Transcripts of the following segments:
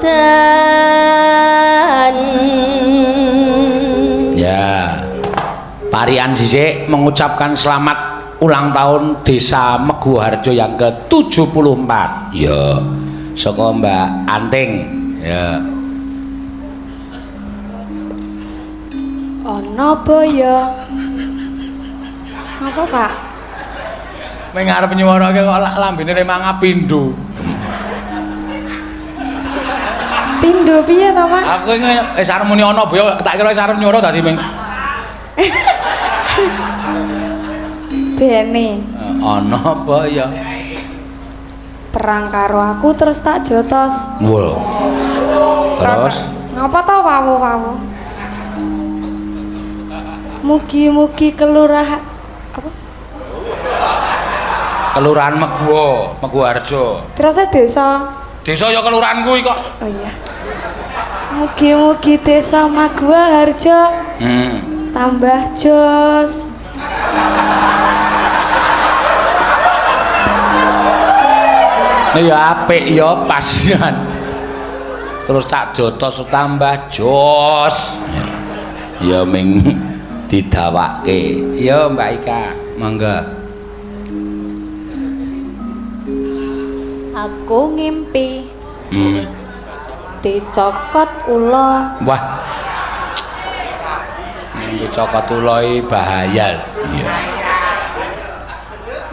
Ramadan. Ya, Parian sisik mengucapkan selamat ulang tahun Desa Meguharjo yang ke-74. Ya, saka Mbak Anting. Ya. Ana apa ya? Apa, Pak? Ming arep nyuwarake kok lambene remang pindho. Pindho piye to, Pak? Aku wis arep muni ana boyo tak kira wis arep nyuwara dadi ming. Dene. Ana apa ya? Perang karo aku terus tak jotos. Wah. Terus Ngapa to wawu-wawu? Mugi-mugi kelurahan apa? kelurahan Meguharjo. Terus desa. Desa ya kelurahanku iki kok. Oh iya. Mugi-mugi desa Meguharjo tambah jos. Ini ya apik ya pasian. Terus tak jotos tambah jos. Ya ming didawake. Ya Mbak Ika, mangga. Aku ngimpi dicokot ula. Wah. Minggu cokot uloi bahaya. Iya.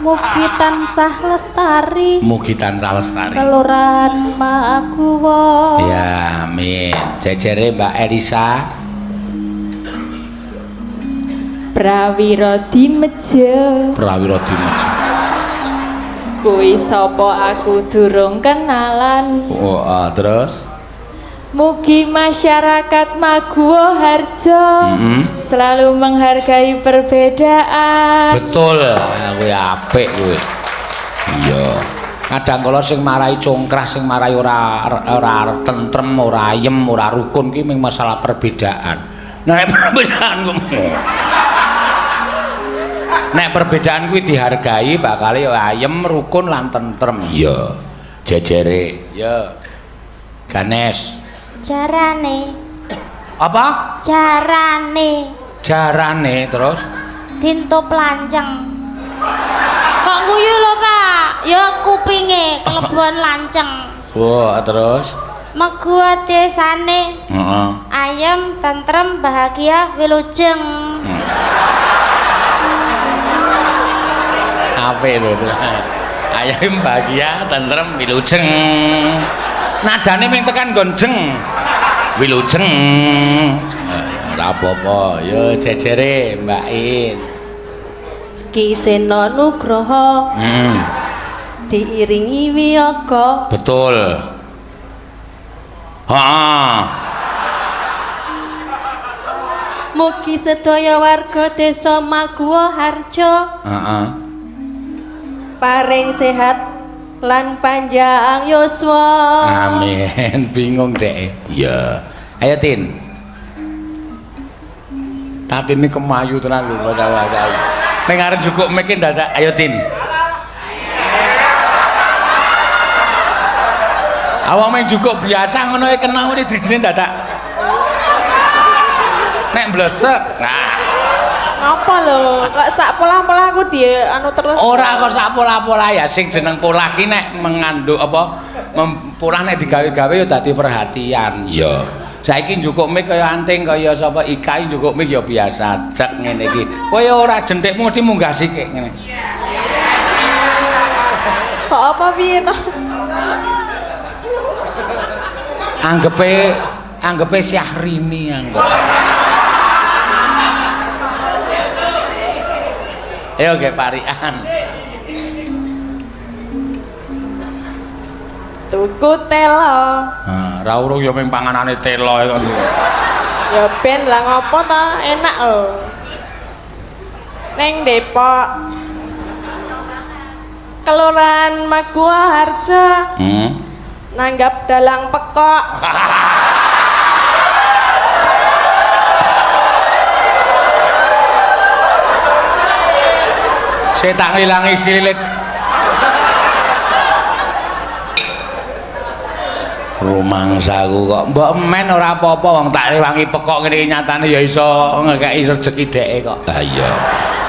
Mugi tansah lestari. Mugi tansah lestari. Kelurahan Maguwo. Ya, amin. Jejere Mbak Elisa. Prawira dimeje. Prawira dimeje. Kuwi sapa aku durung kenalan. Oh, terus Mugi masyarakat Maguwo Harjo selalu menghargai perbedaan. betul. Kuwi apik kuwi. Iya. Kadang kala sing marai congkrah, sing marai ora tentrem, ora ayem, ora rukun ki mung masalah perbedaan. Nek perbedaan nek perbedaan kuwi dihargai bakal ya ayem, rukun lan tentrem. Iya. Jejere. Ya. Ganes. Jarane. Apa? Jarane terus Dintup lanceng. Kok guyu lho, Pak? Ya kupinge kelebon lanceng. wah terus Meguwo desane. Ayem, tentrem, bahagia, wilujeng. Apa lho? Ayam bahagia, tentrem, wilujeng. Nadane ming tekan gonjeng. Wilujeng. Ora apa-apa, ya jejere Mbak In. Ki Sena Nugroho diiringi wiyaga. Betul. Heeh. Mugi sedaya warga desa Maguwo Harjo Heeh. paring sehat lan panjang yuswa. Amin. Bingung dek. Iya. Ayo Tin. Tapi ini kemayu tenan lho padahal. Ning arep cukup mekin dadak. Ayo Tin. Awak main cukup biasa ngono e kena ngene dijine dadak. Nek blesek. Nah, Ngapa lho? Kok sak pola-pola aku dia anu terus. ora kok sak pola-pola ya sing jeneng pola ki nek mengandung apa pola nek digawe-gawe ya dadi perhatian. Iya. Saiki njukuk mik kaya Anting kaya sapa Ika njukuk mik ya biasa jek ngene iki. Kaya ora jentikmu mesti munggah sikik ngene. Kok apa piye to? Anggepe Syahrini anggap. Ayo ge Parian. Tuku telo. Ra urung ya ming panganane telo kok. Ya ben lah ngopo to? Enak lho. Ning Depok. Kelurahan Maguwo Harjo. Nanggap dalang pekok. Saya tak ngilangi silit. rumangsaku kok mbok men ora apa-apa wong tak rewangi pekok ngene iki nyatane ya iso ngekeki rezeki dheke kok. Ah iya.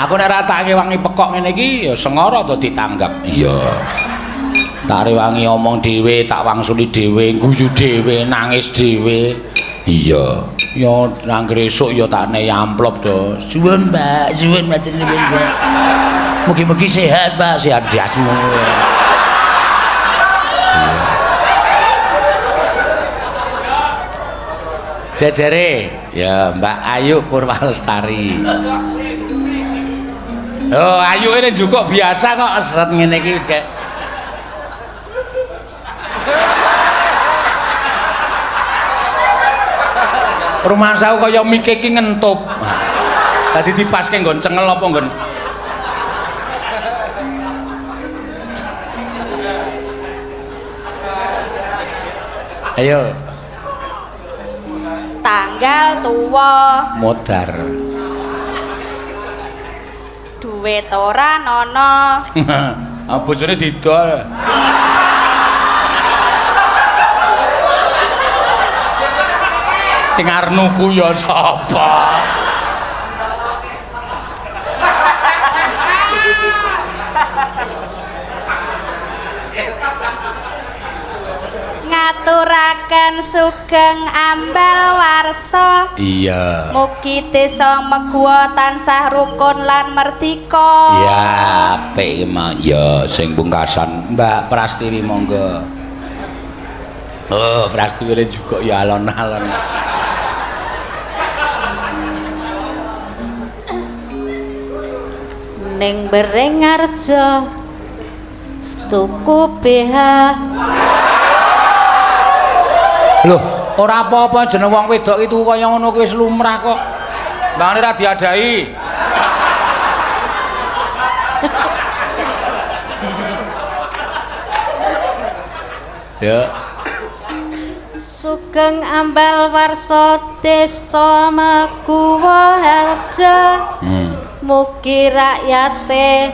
Aku nek ora tak rewangi pekok ngene iki ya sengara to ditanggap. Iya. Tak rewangi omong dhewe, tak wangsuli dhewe, guyu dhewe, nangis dhewe. Iya. Ya anggere esuk ya tak nehi amplop to. Suwun, Mbak, suwun matur nuwun, Mbak. Mugi-mugi sehat, Mbak, sehat jasmu. Jejere ya Mbak Ayu Purwalestari. Oh, Ayu ini juga biasa kok seret ngene iki kayak rumah saya kaya mikir ki ngentup. Tadi dipaske nggon cengel apa nggon ayo Tanggal tuwa modar duit ora nono. ah bojone didol sing arep nuku ya sapa Ngaturaken sugeng ambal warsa. iya Mugi desa Megwa tansah rukun lan merdika. ya apik emang ya sing pungkasan Mbak Prastiwi monggo. Oh Prastiwi juga ya alon-alon Ning Berengarjo tuku BH. Loh, ora apa-apa jeneng wong wedok itu kaya ngono kuwi wis lumrah kok. Mbangane ra diadahi. Ya. Sugeng ambal warsa desa Megwa Harjo. Mugi rakyate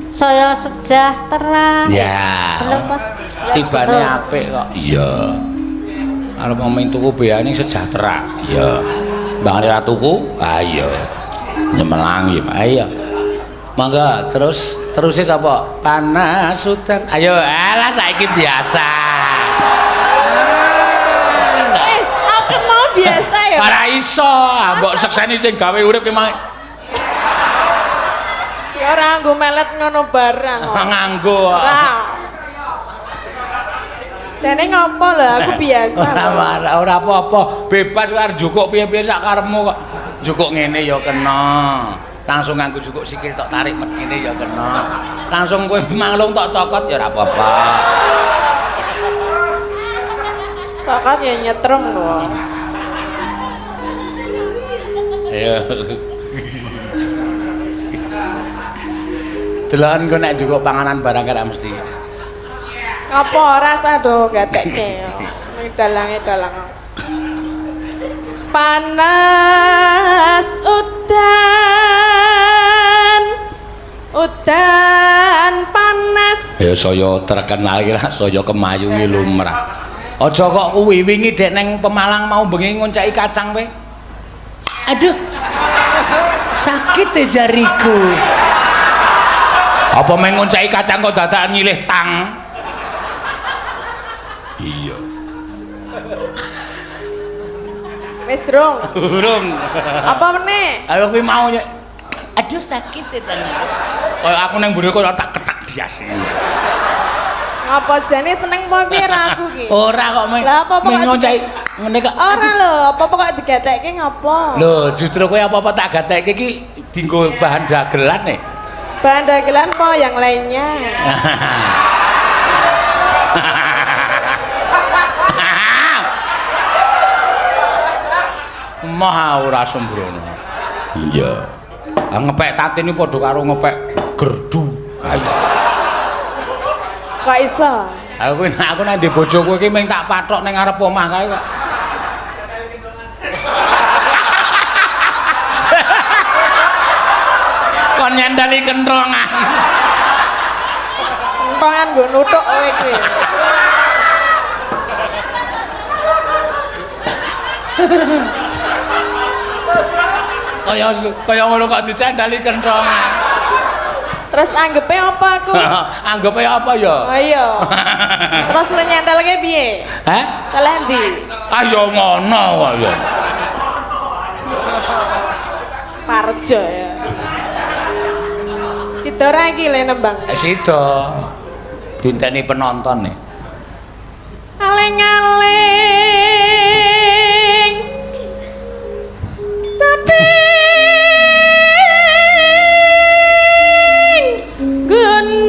saya sejahtera. Ya. Bener toh? Tibane apik kok. Iya. Kalau mau main tuku biayanya sejahtera. Iya. Bang Ira tuku, ayo nyemelang ya, ayo. Mangga terusnya siapa? Panas hutan. Ayo, alah saiki biasa. Aku mau biasa ya. Para iso, mbok sekseni sing gawe urip ki mang. Ya ora nggo melet ngono barang. Nganggo. Jane ngopo lho, aku biasa. Ora apa-apa, bebas kowe arep njukuk piye-piye sak karepmu kok. Njukuk ngene ya kena. Langsung nganggo njukuk sikil tok tarik met ngene ya kena. Langsung kowe manglung tok cokot ya ora apa-apa. Cokot ya nyetrem lho. Ayo. Deloken kok nek njukuk panganan barang kira mesti. Ngopo rasa do gatekke yo. Dalange dalang. Panas udan panas. Ya saya terkenal iki lah saya kemayu iki lumrah. Aja kok kuwi wingi dek neng Pemalang mau bengi ngoncaki kacang kowe. Aduh. Sakit jariku. Apa men ngoncaki kacang kok dadakan nyilih tang? Iya. Wis durung. Urung. Apa meneh? Ayo kuwi mau nyek. Aduh sakit tenan. Kaya aku nang mburi kok tak ketak dias. Ngapa jane seneng apa piye ra aku ki? Ora kok men. Lah apa-apa kok ngoncaki ngene kok. Ora lho, apa-apa kok digatekke ngapa? Lho, justru kowe apa-apa tak gatekke iki dienggo bahan dagelan nih. Bahan dagelan apa yang lainnya? Mah ora sembrono. Iya. Lah ngepek tatin iki padha karo ngepek gerdu. Ayo. Kok iso? Aku nek ndek bojoku iki mung tak pathok ning ngarep omah kae kok. Kon nyandali kentrongan. Kentongan nggo nuthuk kowe kuwi. Kaya ngono kok dicendali kentrongan. Terus anggepe apa aku? Anggepe apa ya? Oh iya. Terus le nyentelke piye? Heh? Salah ndi? Ayo ngono kok ya. Parjo ya. Sidora iki le nembang. Sida. Dinteni penonton nih. Aling-aling caping gunung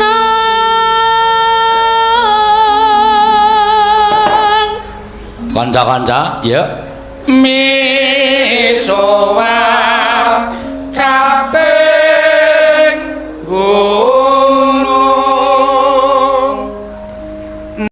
Kanca-kanca, ya. Misuwa